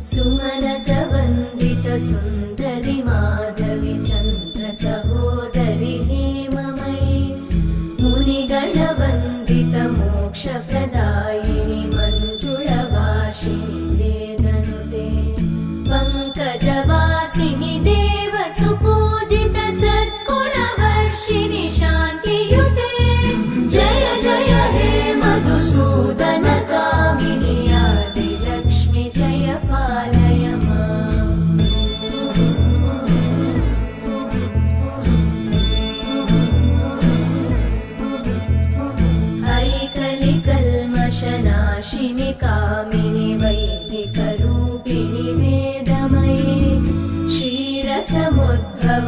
सुमनसवन्दित सुन्दरि माधवि चन्द्र सहोदरि हेममयि मुनिगणवन्दित मोक्षप्रदायिनि मञ्जुळभाषिणि वेदनुते पङ्कजवासिनि देवसुपूजित सद्गुणवर्षिणि शान्तियुते जय जय हे मधुसूदन कामिनि आदिलक्ष्मि जय पालय माम् ऐकलिकल्मषनाशिनि कामिनि वैदिकरूपिणि वेदमये क्षीरसमुद्भव